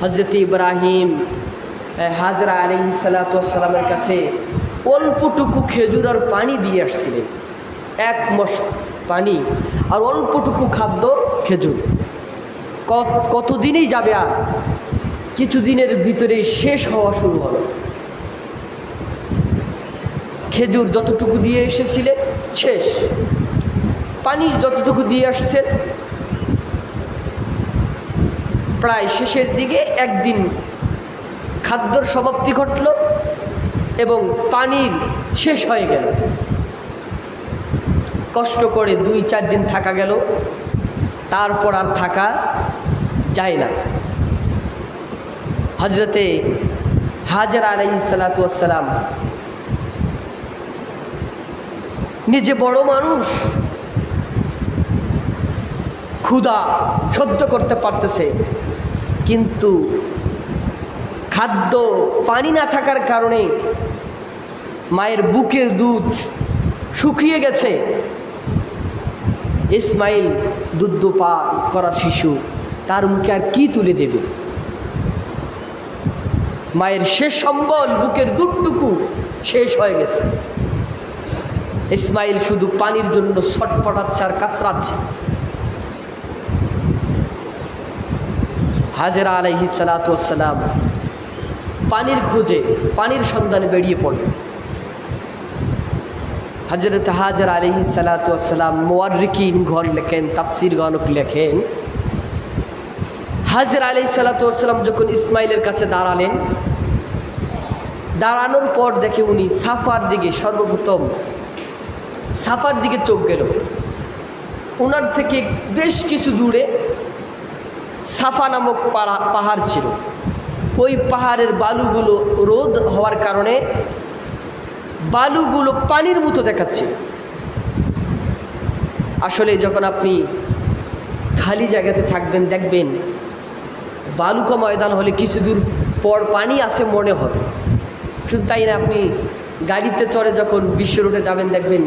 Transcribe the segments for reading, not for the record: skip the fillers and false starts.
হজরত ইব্রাহিম হাজরা আলাইহিস সালাতু ওয়াস সালামের কাছে অল্পটুকু খেজুর আর পানি দিয়ে আসছিলেন। এক মশক পানি আর অল্পটুকু খাদ্য খেজুর। কতদিনই যাবে, আর কিছুদিনের ভিতরে শেষ হওয়া শুরু হলো। খেজুর যতটুকু দিয়ে এসেছিলেন শেষ, পানি যতটুকু দিয়ে আসছেন প্রায় শেষের দিকে একদিন খাদ্যর সমাপ্তি ঘটল এবং পানির শেষ হয়ে গেল। কষ্ট করে 2-4 দিন থাকা গেল, তারপর আর থাকা যায় না। হজরতে হাজরা আলাইহিস সালাতু ওয়াস সালাম নিজে বড় মানুষ, ক্ষুধা সহ্য করতে পারতেছে, কিন্তু খাদ্য পানি না থাকার কারণে মায়ের বুকের দুধ শুকিয়ে গেছে। ইসমাইল দুধ পান করা শিশু, তার মুখে আর কি তুলে দেবে? মায়ের শেষ সম্বল বুকের দুধটুকু শেষ হয়ে গেছে। ইসমাইল শুধু পানির জন্য ছটফটাচ্ছে আর কাতরাচ্ছে। হাজরা আলাইহিস সালাতু ওয়াস সালাম পানির খোঁজে, পানির সন্ধানে বেরিয়ে পড়লেন। হজরত হাজরা আলাইহিস সালাতু ওয়াস সালাম মুআররিকিনগণ লেখেন, তাফসীরগণ লেখেন, হাজরা আলাইহিস সালাতু ওয়াস সালাম যখন ইসমাইলের কাছে দাঁড়ালেন, দাঁড়ানোর পর দেখে উনি সাফার দিকে, সর্বপ্রথম সাফার দিকে চোখ গেল। ওনার থেকে বেশ কিছু দূরে সাফা নামক পাহাড় ছিল। ওই পাহাড়ের বালুগুলো রোদ হওয়ার কারণে বালুগুলো পানির মতো দেখাচ্ছে। আসলে যখন আপনি খালি জায়গাতে থাকবেন দেখবেন বালুকা ময়দান হলে কিছু দূর পর পানি আছে মনে হবে। শুধু তাই না, আপনি গাড়িতে চড়ে যখন বিশ্ব রোডে যাবেন দেখবেন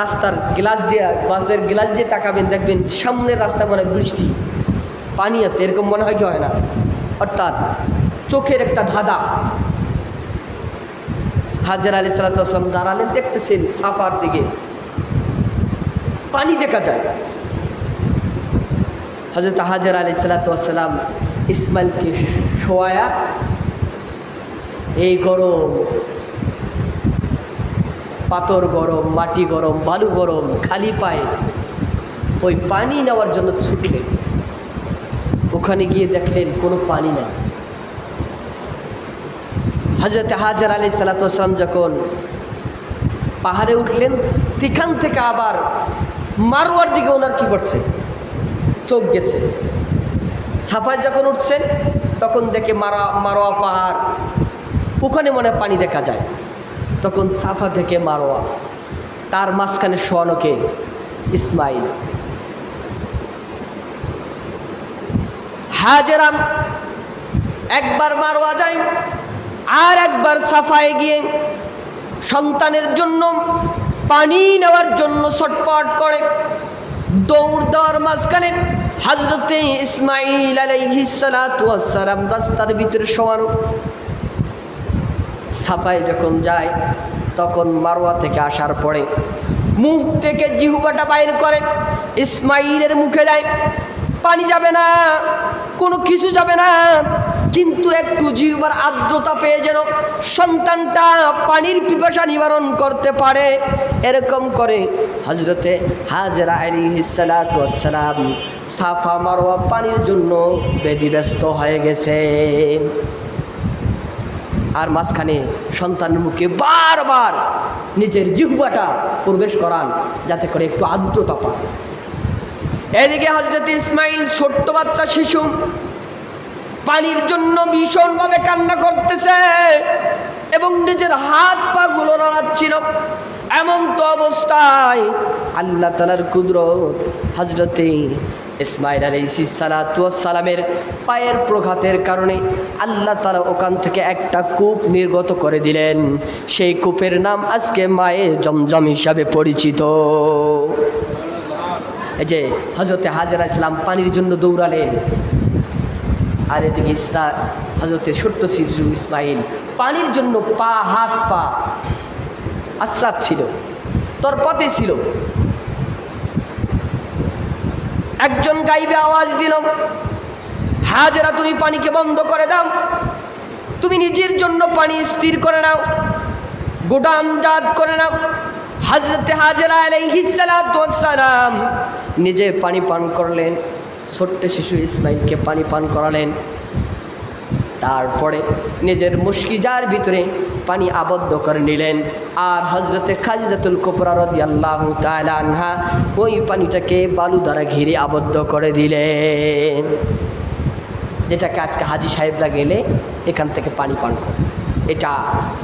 রাস্তার গ্লাস দিয়ে, বাসের গ্লাস দিয়ে তাকাবেন দেখবেন সামনের রাস্তা মনে হয় বৃষ্টি, পানি আছে, এরকম মনে হয় কি হয় না? অর্থাৎ চোখের একটা ধাঁধা। হাজরা আলাইহিস সালাতু ওয়াস সালাম দাঁড়ালেন, দেখতেছেন সাফার দিকে পানি দেখা যায়। হযরত হাজরা আলাইহিস সালাতু ওয়াস সালাম ইসমাইলকে শোয়ায়া, এই গরম, পাথর গরম, মাটি গরম, বালু গরম, খালি পায়ে ওই পানি নেওয়ার জন্য ছুটলেন। ওখানে গিয়ে দেখলেন কোনো পানি নাই। হযরত হাজরা আলাইহিস সালাতু ওয়াস সালাম যখন পাহাড়ে উঠলেন, সেখান থেকে আবার মারওয়ার দিকে ওনার কি করছে, চোখ গেছে। সাফায় যখন উঠছেন তখন দেখে মারওয়া পাহাড়, ওখানে মনে পানি দেখা যায়। তখন সাফা থেকে মারওয়া, তার মাঝখানে শোয়ানো কে? ইসমাইল। হাজরা একবার মারওয়া যায় আর একবার সাফায় গিয়ে সন্তানের জন্য পানি নেওয়ার জন্য ছটফট করে। দৌড় দেওয়ার মাঝখানে হযরতে ইসমাইল আলাইহিস সালাতু ওয়াস সালাম রাস্তার ভিতরে শোয়ানো। সাফায় যখন যায় তখন মারওয়া থেকে আসার পরে মুখ থেকে জিহ্বাটা বাইর করে, ইসমাইলের মুখে দেয়। পানি যাবে না, কোনো কিছু যাবে না, কিন্তু একটু জিহ্বার আর্দ্রতা পেয়ে যেন সন্তানটা পানির পিপাসা নিবারণ করতে পারে, এরকম করে হযরতে হাজরা আলাইহিস সালাতু ওয়াস সালাম সাফা মারওয়া পানির জন্য ব্যতিব্যস্ত হয়ে গেছে। আর মাঝখানে সন্তানের মুখে বারবার নিজের জিহ্বাটা প্রবেশ করান যাতে করে একটু আর্দ্রতা পায়। এদিকে হযরত ইসমাইল ছোট্ট বাচ্চা শিশু, পানির জন্য ভীষণভাবে কান্না করতেছে এবং নিজের হাত পা গুলো নাড়াচ্ছিল। এমন তো অবস্থায় আল্লাহ তাআলার কুদরত, হযরতে ইসমাইল আলাইহিস সালাতু ওয়াস সালামের পায়ের প্রঘাতের কারণে আল্লাহ তাআলা ওখান থেকে একটা কূপ নির্গত করে দিলেন। সেই কূপের নাম আজকে মায়ে জমজম হিসাবে পরিচিত। এই যে হযরতে হাজরা ইসলাম পানির জন্য দৌড়ালেন, আর এদিকে হজরতের ছোট্ট শিশু ইসমাইল পানির জন্য হাত পা আশ্রাত ছিল, তরপতে ছিল। একজন গাইবে আওয়াজ দিল, হাজেরা তুমি পানিকে বন্ধ করে দাও, তুমি নিজের জন্য পানি স্থির করে নাও, গোডানজাত করে নাও। হযরতে হাজেরা আলাইহিস সালাতু ওয়াস সালাম নিজে পানি পান করলেন, ছোট্ট শিশু ইসমাইলকে পানি পান করালেন। তারপরে নিজের মুশকিজার ভিতরে পানি আবদ্ধ করে নিলেন। আর হজরতে খাদিজাতুল কুবরা রাদিয়াল্লাহু তাআলা আনহা ওই পানিটাকে বালু দ্বারা ঘিরে আবদ্ধ করে দিলেন, যেটাকে আজকে হাজী সাহেবরা গেলে এখান থেকে পানি পান করে। এটা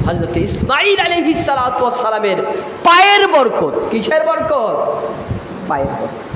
হজরতে ইসমাইল আলাইহিস সালাতু ওয়াস সালামের পায়ের বরকত। কিসের বরকত? পায়ের বরকত।